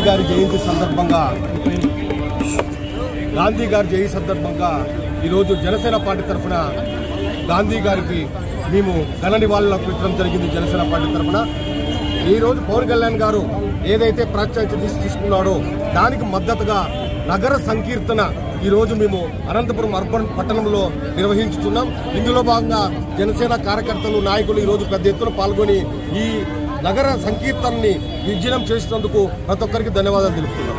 గారి జయంతి సందర్భంగా ఈరోజు జనసేన పార్టీ తరఫున గాంధీ గారికి మేము ఘన నివాళులు అర్పించడం జరిగింది. జనసేన పార్టీ తరఫున ఈరోజు పవన్ కళ్యాణ్ గారు ఏదైతే ప్రాచుర్యం తీసుకున్నాడో దానికి మద్దతుగా నగర సంకీర్తన ఈరోజు మేము అనంతపురం అర్బన్ పట్టణంలో నిర్వహించుతున్నాం. ఇందులో భాగంగా జనసేన కార్యకర్తలు నాయకులు ఈరోజు పెద్ద ఎత్తున పాల్గొని ఈ నగర సంకీర్తనని విజయం చేసినందుకు ప్రతి ఒక్కరికి ధన్యవాదాలు తెలుపుతున్నాం.